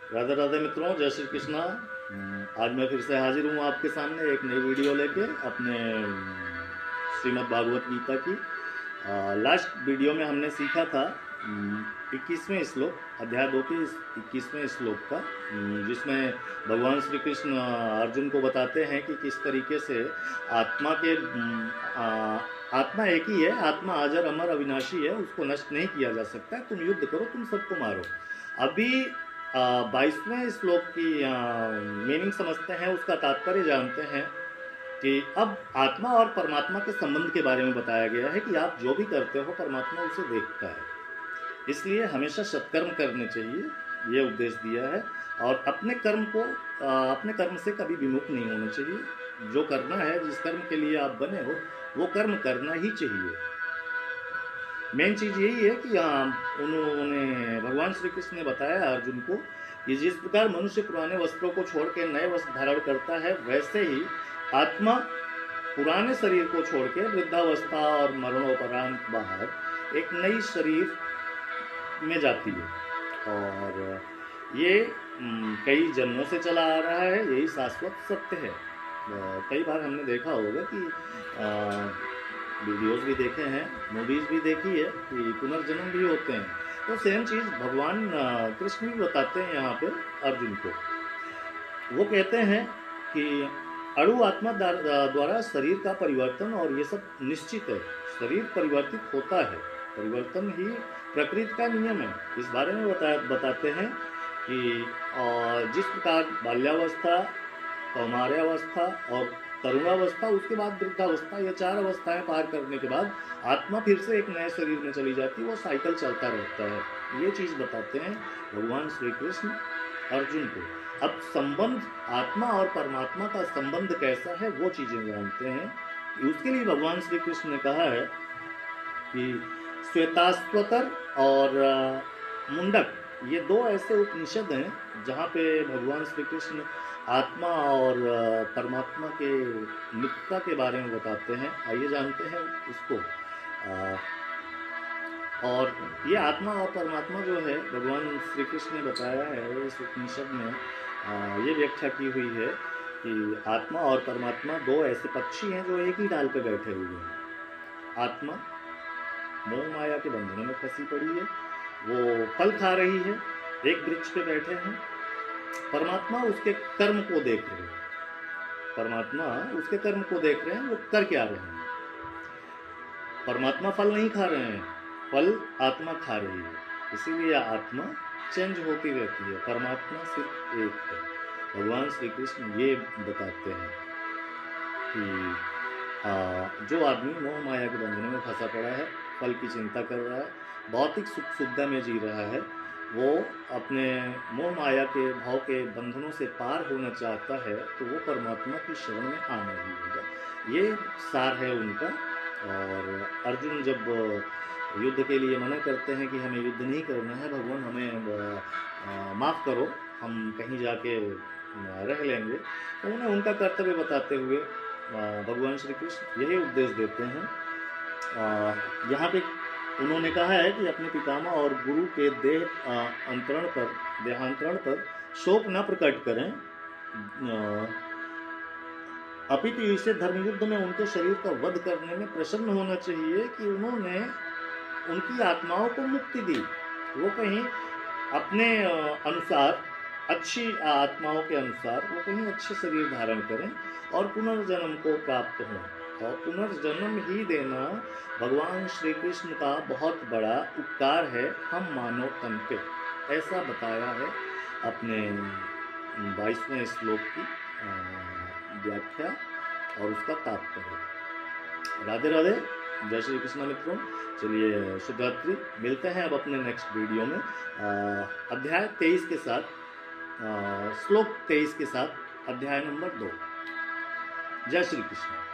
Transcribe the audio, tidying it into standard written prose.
राधे राधे मित्रों, जय श्री कृष्णा। आज मैं फिर से हाजिर हूँ आपके सामने एक नई वीडियो लेके अपने श्रीमद् भागवत गीता की। लास्ट वीडियो में हमने सीखा था 21वें श्लोक, अध्याय 2 के 21वें श्लोक का, जिसमें भगवान श्री कृष्ण अर्जुन को बताते हैं कि किस तरीके से आत्मा एक ही है, आत्मा अजर अमर अविनाशी है, उसको नष्ट नहीं किया जा सकता है। तुम युद्ध करो, तुम सबको मारो। अभी 22वें श्लोक की मीनिंग समझते हैं, उसका तात्पर्य जानते हैं कि अब आत्मा और परमात्मा के संबंध के बारे में बताया गया है कि आप जो भी करते हो परमात्मा उसे देखता है, इसलिए हमेशा सत्कर्म करने चाहिए, ये उपदेश दिया है। और अपने कर्म से कभी विमुख नहीं होना चाहिए। जो करना है, जिस कर्म के लिए आप बने हो, वो कर्म करना ही चाहिए। मेन चीज़ यही है कि उन्होंने भगवान श्री कृष्ण ने बताया अर्जुन को कि जिस प्रकार मनुष्य पुराने वस्त्रों को छोड़ के नए वस्त्र धारण करता है, वैसे ही आत्मा पुराने शरीर को छोड़ के वृद्धावस्था और मरणोपरांत बाहर एक नई शरीर में जाती है। और ये कई जन्मों से चला आ रहा है, यही शाश्वत सत्य है। कई बार हमने देखा होगा कि वीडियोस भी देखे हैं, मूवीज़ भी देखी है कि पुनर्जन्म भी होते हैं। तो सेम चीज़ भगवान कृष्ण भी बताते हैं यहाँ पे अर्जुन को। वो कहते हैं कि अणु आत्मा द्वारा शरीर का परिवर्तन और ये सब निश्चित है। शरीर परिवर्तित होता है, परिवर्तन ही प्रकृति का नियम है। इस बारे में बताते हैं कि जिस प्रकार बाल्यावस्था, कौमार्यावस्था और तरुणावस्था, उसके बाद वृद्धावस्था, ये 4 अवस्थाएं पार करने के बाद आत्मा फिर से एक नए शरीर में चली जाती है। वो साइकिल चलता रहता है। ये चीज़ बताते हैं भगवान श्री कृष्ण अर्जुन को। अब संबंध आत्मा और परमात्मा का संबंध कैसा है, वो चीज़ें जानते हैं। उसके लिए भगवान श्री कृष्ण ने कहा है कि श्वेताश्वतर और मुंडक, ये 2 ऐसे उपनिषद हैं जहाँ पे भगवान श्री कृष्ण आत्मा और परमात्मा के मित्रता के बारे में बताते हैं। आइए जानते हैं उसको। और ये आत्मा और परमात्मा जो है, भगवान श्री कृष्ण ने बताया है इस उपनिषद में, ये व्याख्या की हुई है कि आत्मा और परमात्मा 2 ऐसे पक्षी हैं जो एक ही डाल पे बैठे हुए हैं। आत्मा मोह माया के बंधनों में फंसी पड़ी है, वो फल खा रही है, एक वृक्ष पे बैठे हैं। परमात्मा उसके कर्म को देख रहे हैं, परमात्मा उसके कर्म को देख रहे हैं, वो कर क्या रहे हैं। परमात्मा फल नहीं खा रहे हैं, फल आत्मा खा रही है, इसीलिए आत्मा चेंज होती रहती है, परमात्मा सिर्फ एक है। भगवान श्री कृष्ण ये बताते हैं कि जो आदमी मोह माया के बंधनों में फंसा पड़ा है, फल की चिंता कर रहा है, भौतिक सुख सुविधा में जी रहा है, वो अपने मोह माया के भाव के बंधनों से पार होना चाहता है, तो वो परमात्मा की शरण में आना ही होगा। ये सार है उनका। और अर्जुन जब युद्ध के लिए मना करते हैं कि हमें युद्ध नहीं करना है, भगवान हमें माफ़ करो, हम कहीं जाके रह लेंगे, तो उन्हें उनका कर्तव्य बताते हुए भगवान श्री कृष्ण यही उपदेश देते हैं। यहाँ पे उन्होंने कहा है कि अपने पितामह और गुरु के देहांतरण पर शोक न प्रकट करें, अपितु इसे धर्मयुद्ध में उनके शरीर का वध करने में प्रसन्न होना चाहिए कि उन्होंने उनकी आत्माओं को मुक्ति दी। वो कहीं अपने अनुसार, अच्छी आत्माओं के अनुसार वो कहीं अच्छे शरीर धारण करें और पुनर्जन्म को प्राप्त हों। और पुनर्जन्म ही देना भगवान श्री कृष्ण का बहुत बड़ा उपकार है हम मानव तन पे, ऐसा बताया है अपने 22वें श्लोक की व्याख्या और उसका तात्पर्य। राधे राधे, जय श्री कृष्ण मित्रों। चलिए शुभरात्रि, मिलते हैं अब अपने नेक्स्ट वीडियो में अध्याय 23 के साथ, श्लोक 23 के साथ, अध्याय नंबर 2। जय श्री कृष्ण।